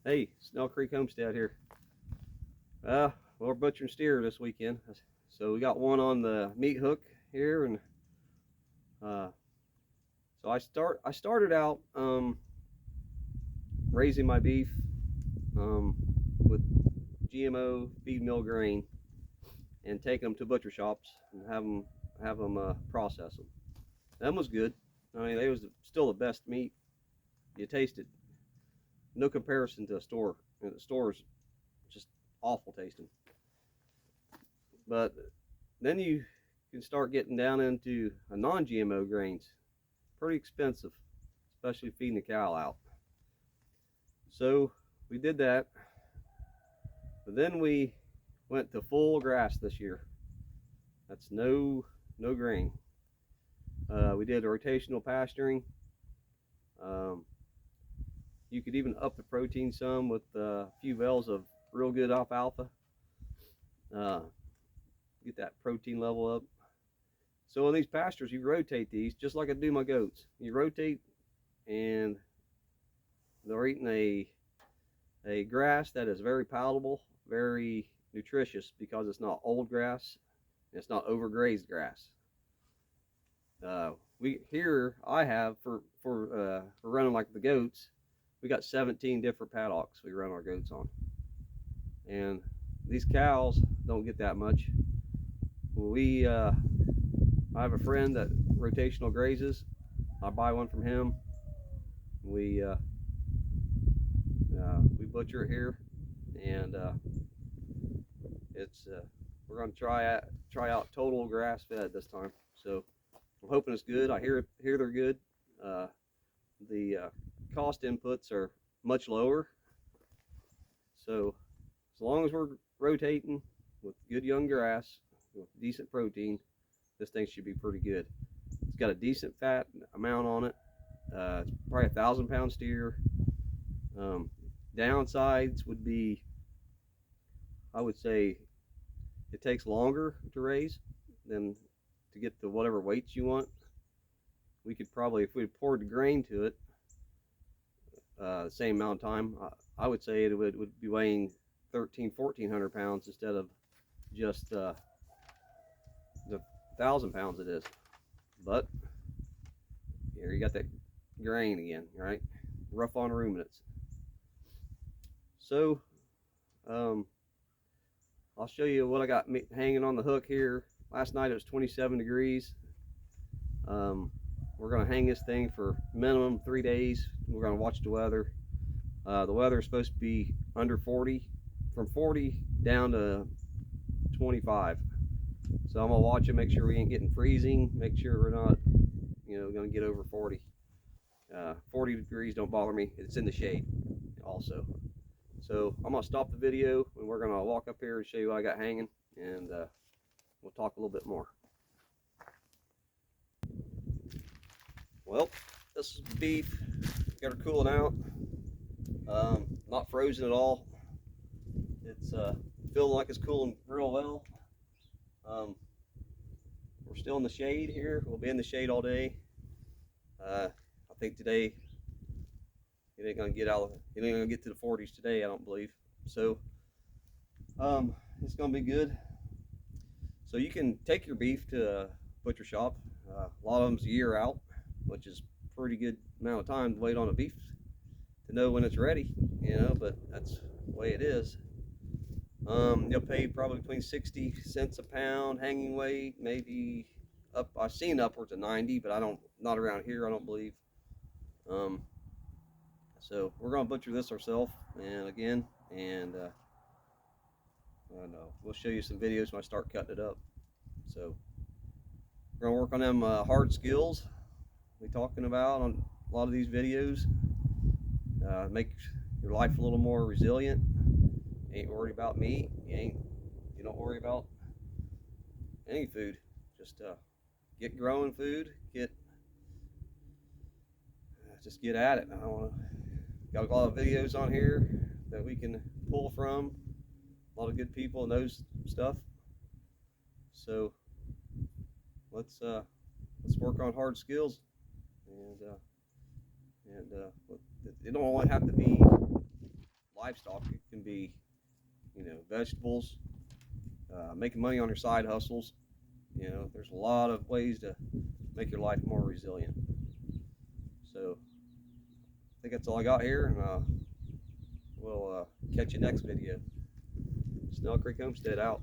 Hey, Snell Creek Homestead here. We're butchering steer this weekend, so we got one on the meat hook here, and uh, so I started out raising my beef with GMO feed mill grain and taking them to butcher shops and have them process them. That was good. I mean, they was still the best meat. You tasted no comparison to a store. The store's just awful tasting. But then you can start getting down into a non-GMO grains. Pretty expensive, especially feeding the cow out. So we did that, but then we went to full grass this year. That's no grain. We did rotational pasturing. Um, you could even up the protein some with a few bales of real good alfalfa. Uh, get that protein level up. So in these pastures, you rotate these just like I do my goats. You rotate, and they're eating a grass that is very palatable, very nutritious because it's not old grass, it's not overgrazed grass. We here I have for running like the goats. We got 17 different paddocks we run our goats on, and these cows don't get that much. I have a friend that rotational grazes. I buy one from him. We uh, we butcher it here, and it's we're going to try out total grass fed this time. So I'm hoping it's good. I hear they're good. Uh, the cost inputs are much lower. So as long as we're rotating with good young grass with decent protein, this thing should be pretty good. It's got a decent fat amount on it. It's probably 1,000 pound steer. Um, Downsides would be, I would say, it takes longer to raise than to get to whatever weights you want. We could probably, if we poured the grain to it, the same amount of time, I would say it would be weighing 1,400 pounds instead of just the 1,000 pounds it is. But here you got that grain again, right? Rough on ruminants. So I'll show you what I got hanging on the hook here. Last night it was 27 degrees. We're going to hang this thing for minimum 3 days. We're going to watch the weather. The weather is supposed to be under 40, from 40 down to 25. So I'm going to watch it, make sure we ain't getting freezing, make sure we're not, going to get over 40. 40 degrees don't bother me. It's in the shade also. So I'm going to stop the video, and we're going to walk up here and show you what I got hanging, and we'll talk a little bit more. Well, this is beef. Got her cooling out. Not frozen at all. It's feeling like it's cooling real well. We're still in the shade here. We'll be in the shade all day. I think today it ain't gonna get to the 40s today, I don't believe. So it's gonna be good. So you can take your beef to a butcher shop. A lot of them's a year out, which is pretty good amount of time to wait on a beef to know when it's ready, but that's the way it is. You'll pay probably between 60 cents a pound hanging weight, maybe up. I've seen upwards of 90, but not around here, I don't believe. So we're gonna butcher this ourselves, and I don't know, we'll show you some videos when I start cutting it up. So we're gonna work on them hard skills we're talking about on a lot of these videos. Make your life a little more resilient. You ain't worried about meat. You don't worry about any food. Just get growing food. Just get at it. Got a lot of videos on here that we can pull from. A lot of good people knows stuff. So let's work on hard skills, and it don't only have to be livestock. It can be, you know, vegetables, making money on your side hustles. You know, there's a lot of ways to make your life more resilient. So I think that's all I got here, and we'll catch you next video. Snell Creek Homestead out.